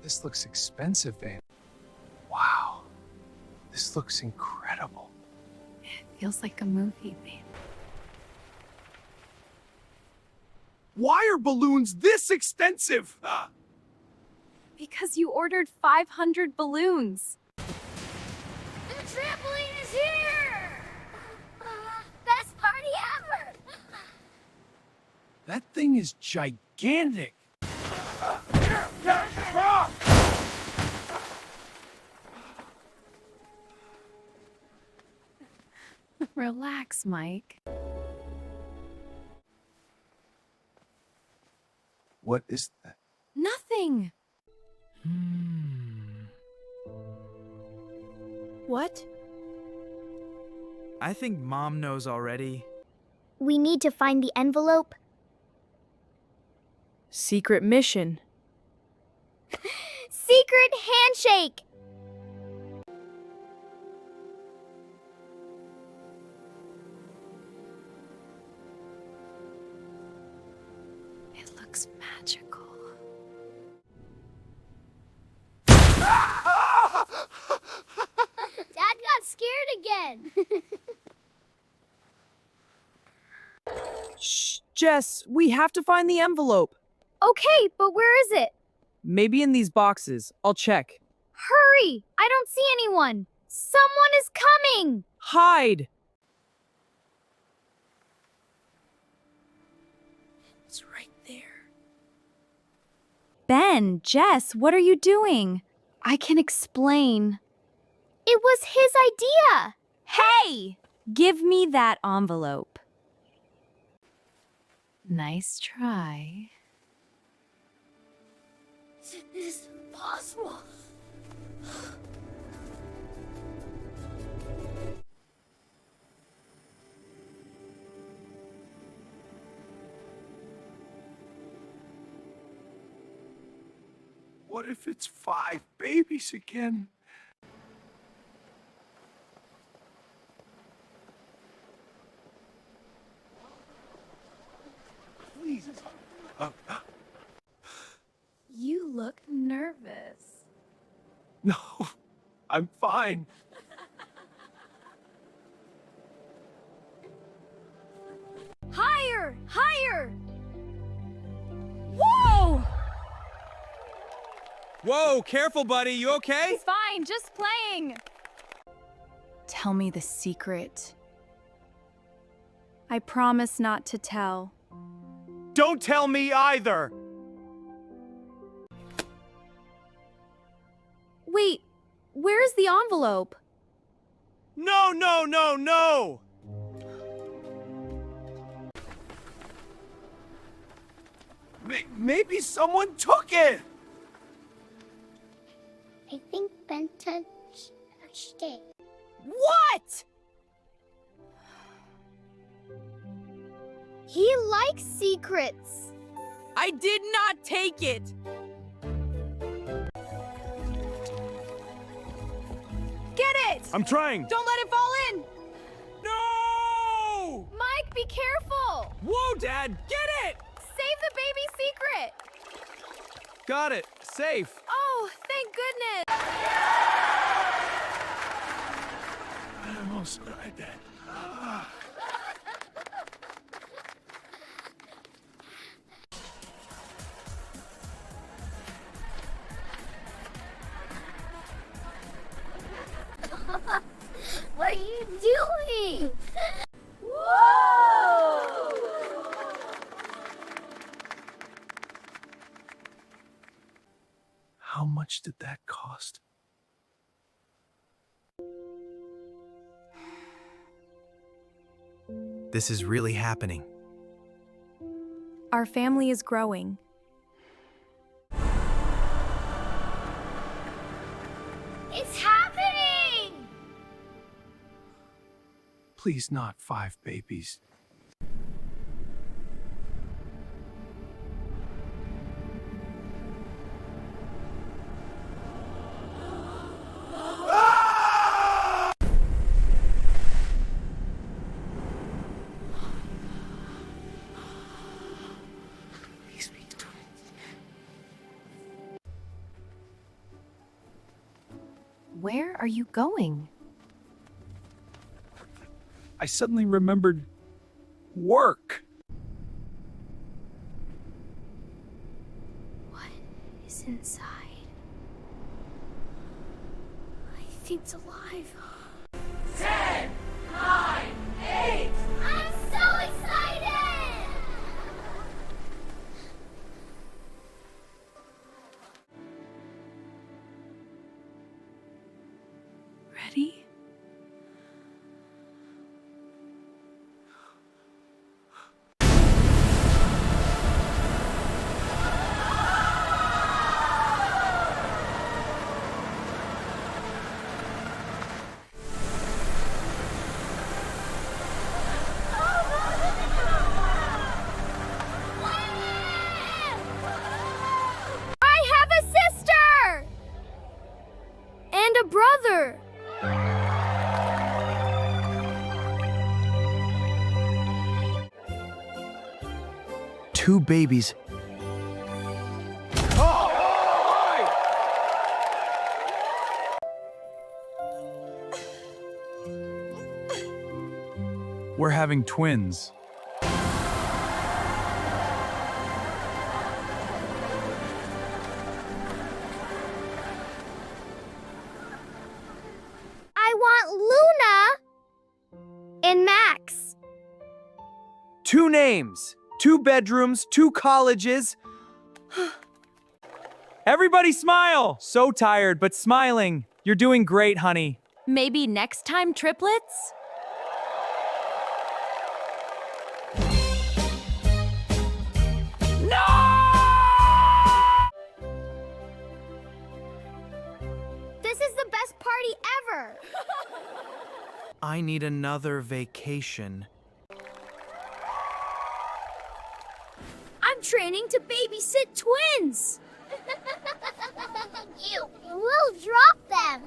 This looks expensive, Van. Wow. This looks incredible. It feels like a movie, babe. Why are balloons this expensive? Because you ordered 500 balloons. The trampoline is here! Best party ever! That thing is gigantic. Relax, Mike. What is that? Nothing. What? I think Mom knows already. We need to find the envelope. Secret mission. Secret handshake! It looks magical. Dad got scared again. Shh, Jess, we have to find the envelope. Okay, but where is it? Maybe in these boxes. I'll check. Hurry! I don't see anyone. Someone is coming! Hide! It's right there. Ben, Jess, what are you doing? I can explain. It was his idea! Hey! Give me that envelope. Nice try. This is impossible. What if it's 5 babies again? Please. You look nervous. No, I'm fine. Higher! Higher! Whoa! Whoa, careful, buddy. You okay? It's fine, just playing. Tell me the secret. I promise not to tell. Don't tell me either. Wait, where's the envelope? No, no, no, no! Maybe someone took it. I think Ben touched it. What? He likes secrets. I did not take it. Get it! I'm trying. Don't let it fall in! No! Mike, be careful! Whoa, Dad, get it! Save the baby secret! Got it. Safe. Oh, thank goodness! I almost cried that. What are you doing? Whoa! How much did that cost? This is really happening. Our family is growing. It's happening! Please, not 5 babies. Where are you going? I suddenly remembered work. What is inside? I think it's alive. I'm so excited! Ready? I have a sister! And a brother! Two babies. We're having twins. I want Luna and Max. Two names. Two bedrooms. Two colleges. Everybody smile! So tired, but smiling. You're doing great, honey. Maybe next time, triplets? This is the best party ever! I need another vacation. I'm training to babysit twins! You will drop them!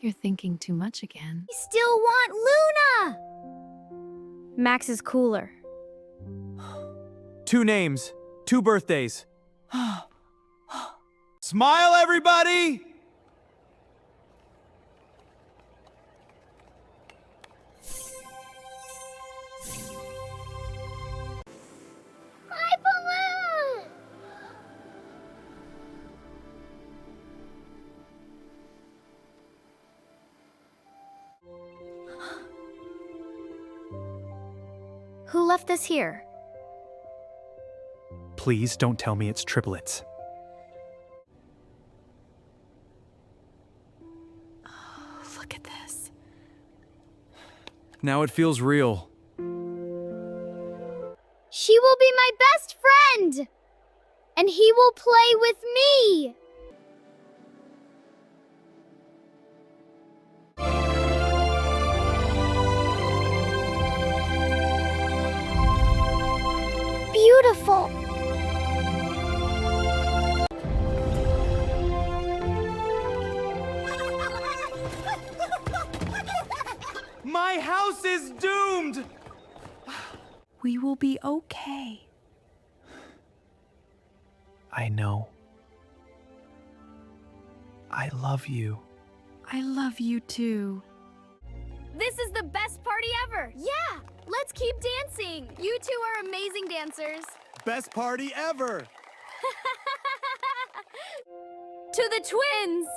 You're thinking too much again. I still want Luna! Max is cooler. Two names. Two birthdays. Smile, everybody! My balloon! Who left this here? Please don't tell me it's triplets. Look at this. Now it feels real. She will be my best friend! And he will play with me! Beautiful! My house is doomed! We will be okay. I know. I love you. I love you too. This is the best party ever! Yeah! Let's keep dancing! You two are amazing dancers! Best party ever! To the twins!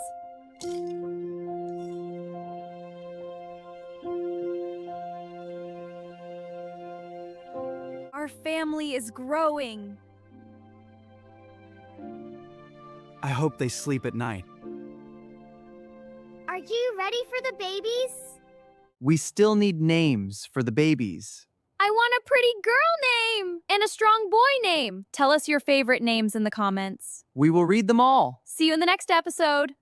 Our family is growing. I hope they sleep at night. Are you ready for the babies? We still need names for the babies. I want a pretty girl name! And a strong boy name. Tell us your favorite names in the comments. We will read them all. See you in the next episode.